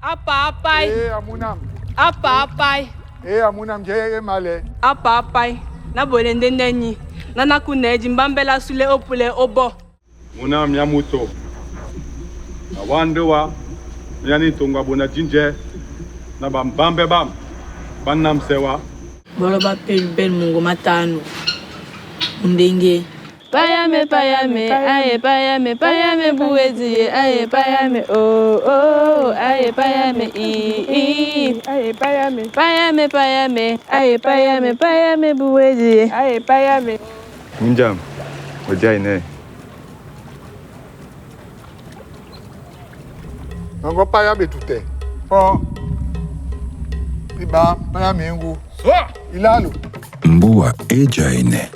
Apapai. Amunam. Apapai. Amunam je male. Apapai. Na bolende neni. Nana kuneji mbambela sule opule obo. Munam nyamuto. Awandewa. Yani tunga bona jinje. Na bambambe bam. Banam sewa. Boloba pel mungu matano. Undenge. Payame, aye payame buwezi, aye payame, oh, aye payame, aye payame, aye payame buwezi, aye payame. Munjam, ojaine. Ngo payame tute. Oh. Iba payame ngu. So, ilalo. Mboa ejaine.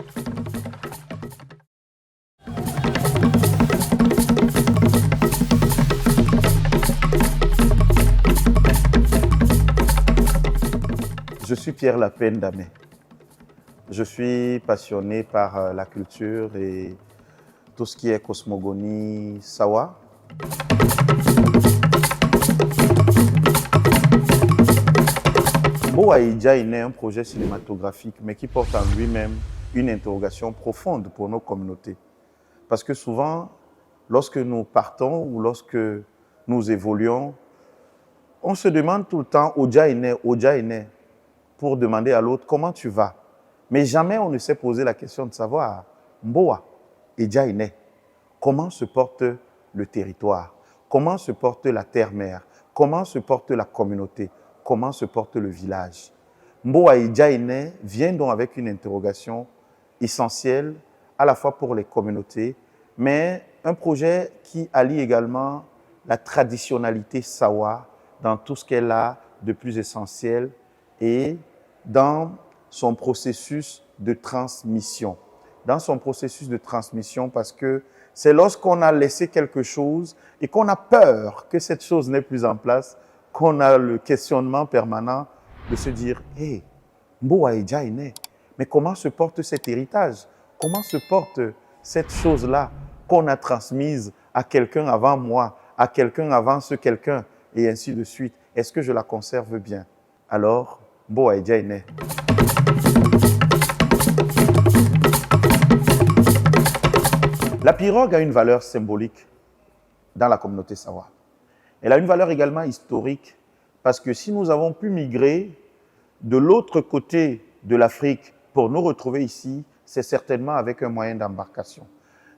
Je suis Pierre Lapen Damé. Je suis passionné par la culture et tout ce qui est cosmogonie Sawa. Mboa Ejaine est un projet cinématographique, mais qui porte en lui-même une interrogation profonde pour nos communautés. Parce que souvent, lorsque nous partons ou lorsque nous évoluons, on se demande tout le temps « Ojaine » pour demander à l'autre « Comment tu vas ?» Mais jamais on ne s'est posé la question de savoir « Mboa Ejaine » comment se porte le territoire, comment se porte la terre-mère, comment se porte la communauté, comment se porte le village. Mboa Ejaine vient donc avec une interrogation essentielle à la fois pour les communautés, mais un projet qui allie également la traditionnalité Sawa dans tout ce qu'elle a de plus essentiel et dans son processus de transmission. Dans son processus de transmission, parce que c'est lorsqu'on a laissé quelque chose et qu'on a peur que cette chose n'est plus en place, qu'on a le questionnement permanent de se dire « Hey, Mboa Ejaine, mais comment se porte cet héritage? Comment se porte cette chose-là qu'on a transmise à quelqu'un avant moi, à quelqu'un avant ce quelqu'un, et ainsi de suite. Est-ce que je la conserve bien? Alors, Mboa Ejaine. La pirogue a une valeur symbolique dans la communauté Sawa. Elle a une valeur également historique parce que si nous avons pu migrer de l'autre côté de l'Afrique pour nous retrouver ici, c'est certainement avec un moyen d'embarcation.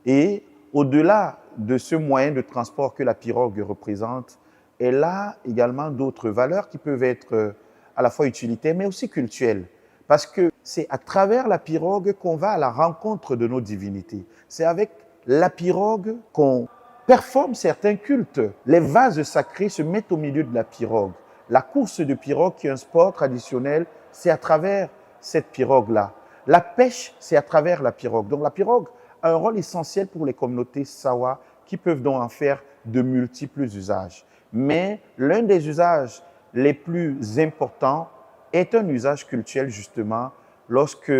Et au-delà de ce moyen de transport que la pirogue représente, elle a également d'autres valeurs qui peuvent être à la fois utilitaires mais aussi cultuelles. Parce que c'est à travers la pirogue qu'on va à la rencontre de nos divinités. C'est avec la pirogue qu'on performe certains cultes. Les vases sacrés se mettent au milieu de la pirogue. La course de pirogue, qui est un sport traditionnel, c'est à travers cette pirogue-là. La pêche, c'est à travers la pirogue. Donc la pirogue a un rôle essentiel pour les communautés Sawa qui peuvent donc en faire de multiples usages. Mais l'un des usages les plus importants est un usage culturel justement lorsque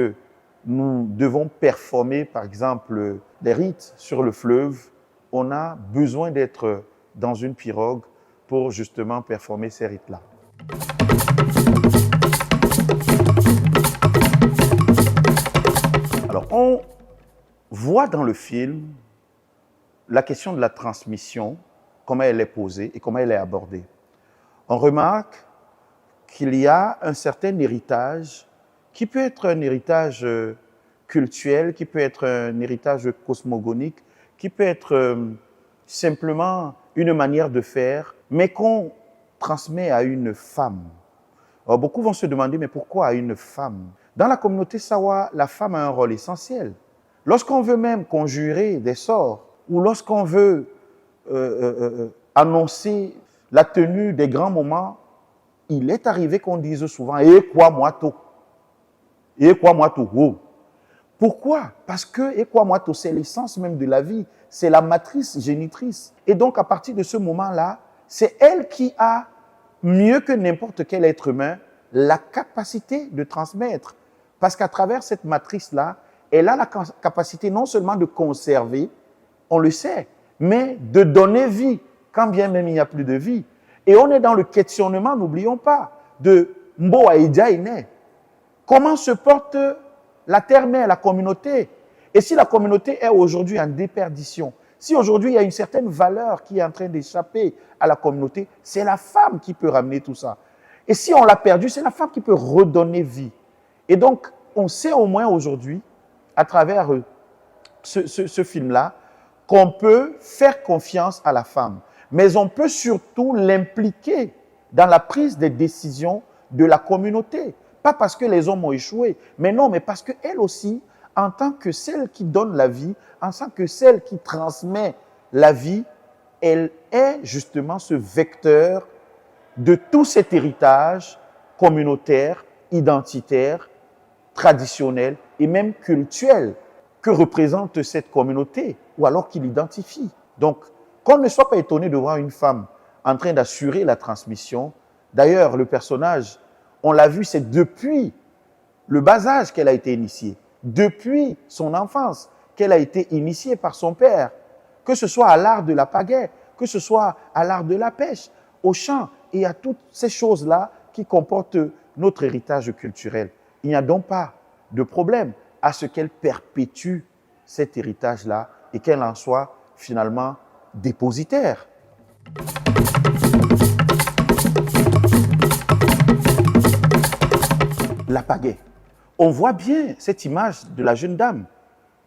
nous devons performer par exemple des rites sur le fleuve, on a besoin d'être dans une pirogue pour justement performer ces rites-là. Alors, on voit dans le film la question de la transmission, comment elle est posée et comment elle est abordée. On remarque qu'il y a un certain héritage qui peut être un héritage culturel, qui peut être un héritage cosmogonique, qui peut être simplement une manière de faire, mais qu'on transmet à une femme. Alors, beaucoup vont se demander, mais pourquoi à une femme? Dans la communauté Sawa, la femme a un rôle essentiel. Lorsqu'on veut même conjurer des sorts, ou lorsqu'on veut annoncer la tenue des grands moments, il est arrivé qu'on dise souvent « Eh quoi moi to ?» « Eh quoi moi to ?» oh. Pourquoi? Parce que « Eh quoi moi to ?» c'est l'essence même de la vie, c'est la matrice génitrice. Et donc à partir de ce moment-là, c'est elle qui a, mieux que n'importe quel être humain, la capacité de transmettre. Parce qu'à travers cette matrice-là, elle a la capacité non seulement de conserver, on le sait, mais de donner vie, quand bien même il n'y a plus de vie. Et on est dans le questionnement, n'oublions pas, de Mboa Edjaine. Comment se porte la terre-mère, la communauté? Et si la communauté est aujourd'hui en déperdition, si aujourd'hui il y a une certaine valeur qui est en train d'échapper à la communauté, c'est la femme qui peut ramener tout ça. Et si on l'a perdu, c'est la femme qui peut redonner vie. Et donc, on sait au moins aujourd'hui, à travers ce film-là, qu'on peut faire confiance à la femme. Mais on peut surtout l'impliquer dans la prise des décisions de la communauté. Pas parce que les hommes ont échoué, mais non, mais parce qu'elle aussi, en tant que celle qui donne la vie, en tant que celle qui transmet la vie, elle est justement ce vecteur de tout cet héritage communautaire, identitaire, traditionnel et même culturel que représente cette communauté ou alors qu'il identifie. Donc, qu'on ne soit pas étonné de voir une femme en train d'assurer la transmission. D'ailleurs, le personnage, on l'a vu, c'est depuis le bas âge qu'elle a été initiée, depuis son enfance qu'elle a été initiée par son père, que ce soit à l'art de la pagaie, que ce soit à l'art de la pêche, au chant et à toutes ces choses-là qui comportent notre héritage culturel. Il n'y a donc pas de problème à ce qu'elle perpétue cet héritage-là et qu'elle en soit finalement dépositaire. La pagaie. On voit bien cette image de la jeune dame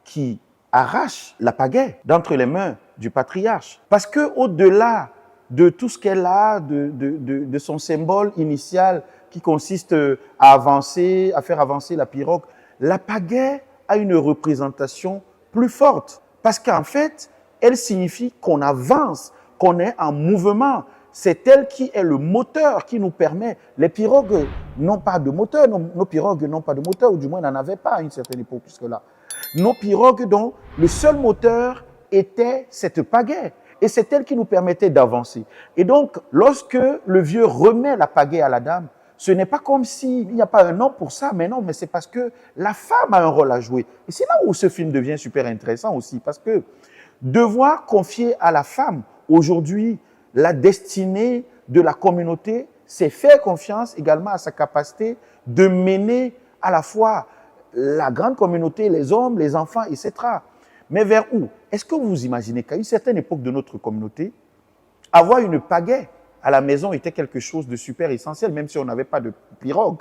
qui arrache la pagaie d'entre les mains du patriarche. Parce qu'au-delà de tout ce qu'elle a, de son symbole initial qui consiste à avancer, à faire avancer la pirogue, la pagaie a une représentation plus forte. Parce qu'en fait, elle signifie qu'on avance, qu'on est en mouvement. C'est elle qui est le moteur qui nous permet. Les pirogues n'ont pas de moteur, nos pirogues n'ont pas de moteur, ou du moins n'en avaient pas à une certaine époque jusque-là. Nos pirogues, dont le seul moteur était cette pagaie. Et c'est elle qui nous permettait d'avancer. Et donc, lorsque le vieux remet la pagaie à la dame, ce n'est pas comme s'il n'y a pas un homme pour ça, mais non, mais c'est parce que la femme a un rôle à jouer. Et c'est là où ce film devient super intéressant aussi, parce que devoir confier à la femme, aujourd'hui, la destinée de la communauté, c'est faire confiance également à sa capacité de mener à la fois la grande communauté, les hommes, les enfants, etc. Mais vers où? Est-ce que vous imaginez qu'à une certaine époque de notre communauté, avoir une pagaie à la maison était quelque chose de super essentiel, même si on n'avait pas de pirogue?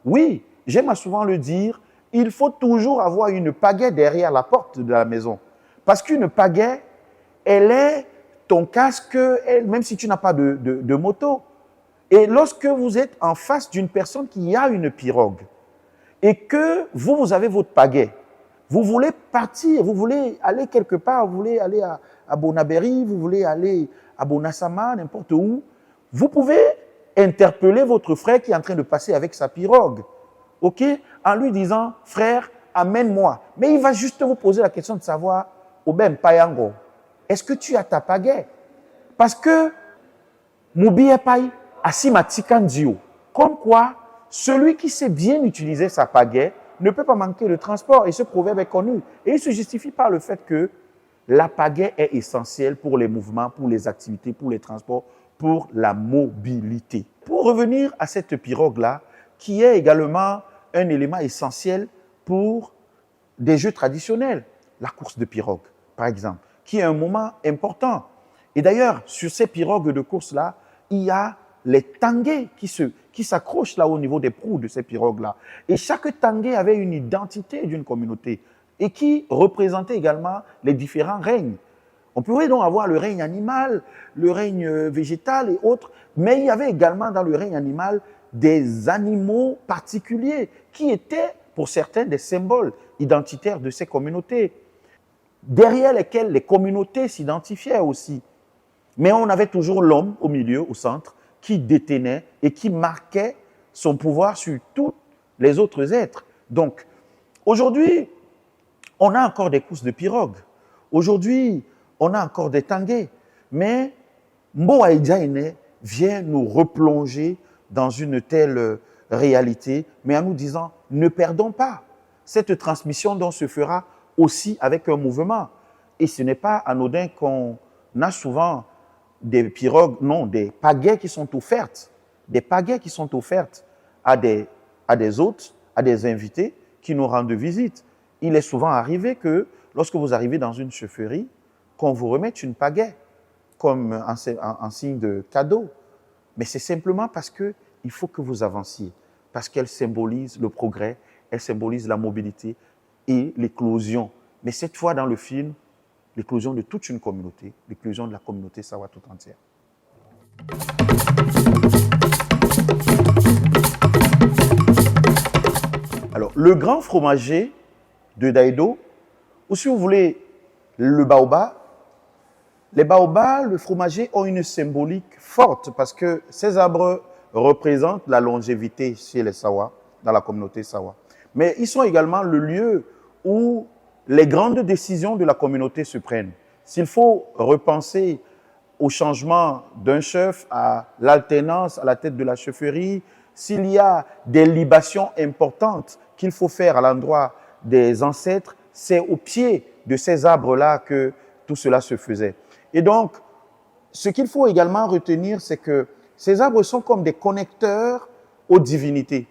Oui, j'aime souvent le dire, il faut toujours avoir une pagaie derrière la porte de la maison. Parce qu'une pagaie, elle est ton casque, même si tu n'as pas de moto. Et lorsque vous êtes en face d'une personne qui a une pirogue et que vous avez votre pagaie, vous voulez partir, vous voulez aller quelque part, vous voulez aller à Bonaberi, vous voulez aller à Bonassama, n'importe où, vous pouvez interpeller votre frère qui est en train de passer avec sa pirogue, ok, en lui disant, frère, amène-moi. Mais il va juste vous poser la question de savoir, Obem Payango, est-ce que tu as ta pagaie? Parce que Moubi Epai Asimatikandio, comme quoi celui qui sait bien utiliser sa pagaie ne peut pas manquer de transport. Et ce proverbe est connu. Et il se justifie par le fait que la pagaie est essentielle pour les mouvements, pour les activités, pour les transports, pour la mobilité. Pour revenir à cette pirogue-là, qui est également un élément essentiel pour des jeux traditionnels, la course de pirogue, par exemple, qui est un moment important. Et d'ailleurs, sur ces pirogues de course-là, il y a les tangués qui s'accrochent là au niveau des proues de ces pirogues-là. Et chaque tangué avait une identité d'une communauté et qui représentait également les différents règnes. On pouvait donc avoir le règne animal, le règne végétal et autres, mais il y avait également dans le règne animal des animaux particuliers qui étaient pour certains des symboles identitaires de ces communautés, derrière lesquels les communautés s'identifiaient aussi. Mais on avait toujours l'homme au milieu, au centre, qui détenait et qui marquait son pouvoir sur tous les autres êtres. Donc, aujourd'hui, on a encore des courses de pirogue. Aujourd'hui, on a encore des tangués. Mais Mboa Edjaine vient nous replonger dans une telle réalité, mais en nous disant, ne perdons pas cette transmission dont se fera aussi avec un mouvement. Et ce n'est pas anodin qu'on a souvent des pirogues, non, des pagaies qui sont offertes. Des pagaies qui sont offertes à des hôtes, à des invités qui nous rendent visite. Il est souvent arrivé que lorsque vous arrivez dans une chaufferie, qu'on vous remette une pagaie comme un signe de cadeau. Mais c'est simplement parce qu'il faut que vous avanciez, parce qu'elle symbolise le progrès, elle symbolise la mobilité et l'éclosion. Mais cette fois dans le film, l'éclosion de toute une communauté, l'éclosion de la communauté Sawa tout entière. Alors, le grand fromager de Daido, ou si vous voulez, le baobab, les baobabs, le fromager ont une symbolique forte parce que ces arbres représentent la longévité chez les Sawa, dans la communauté Sawa. Mais ils sont également le lieu où les grandes décisions de la communauté se prennent. S'il faut repenser au changement d'un chef à l'alternance à la tête de la chaufferie, s'il y a des libations importantes qu'il faut faire à l'endroit des ancêtres, c'est au pied de ces arbres-là que tout cela se faisait. Et donc, ce qu'il faut également retenir, c'est que ces arbres sont comme des connecteurs aux divinités.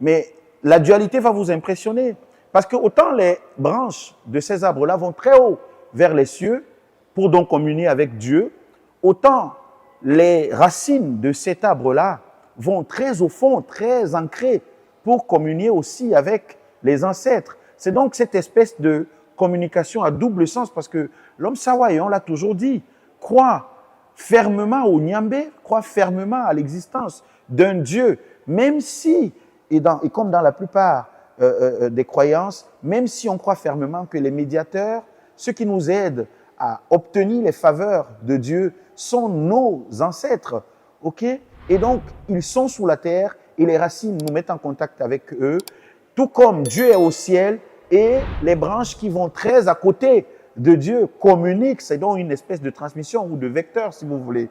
Mais la dualité va vous impressionner, parce que autant les branches de ces arbres-là vont très haut vers les cieux pour donc communier avec Dieu, autant les racines de cet arbre-là vont très au fond, très ancrées pour communier aussi avec les ancêtres. C'est donc cette espèce de communication à double sens parce que l'homme Sawa, et on l'a toujours dit, croit fermement au Nyambé, croit fermement à l'existence d'un Dieu, même si, et comme dans la plupart des croyances, même si on croit fermement que les médiateurs, ceux qui nous aident à obtenir les faveurs de Dieu, sont nos ancêtres, ok? Et donc, ils sont sous la terre et les racines nous mettent en contact avec eux, tout comme Dieu est au ciel et les branches qui vont très à côté de Dieu communiquent, c'est donc une espèce de transmission ou de vecteur, si vous voulez.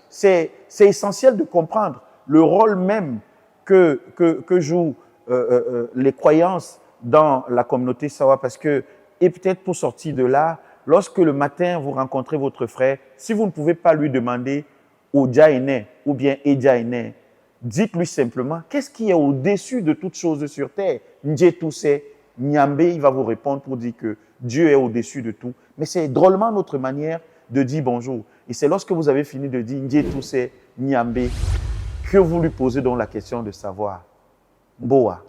C'est essentiel de comprendre le rôle même que jouent les croyances dans la communauté Sawa, parce que, et peut-être pour sortir de là, lorsque le matin vous rencontrez votre frère, si vous ne pouvez pas lui demander Ojaine ou bien Ejaine, dites-lui simplement qu'est-ce qui est au-dessus de toutes choses sur terre. Ndjetuse, Nyambé, il va vous répondre pour dire que Dieu est au-dessus de tout. Mais c'est drôlement notre manière de dire bonjour. Et c'est lorsque vous avez fini de dire Ndjetuse, Nyambé, que vous lui posez donc la question de savoir Boa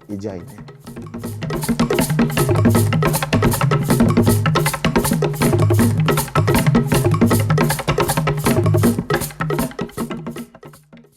Ejaine.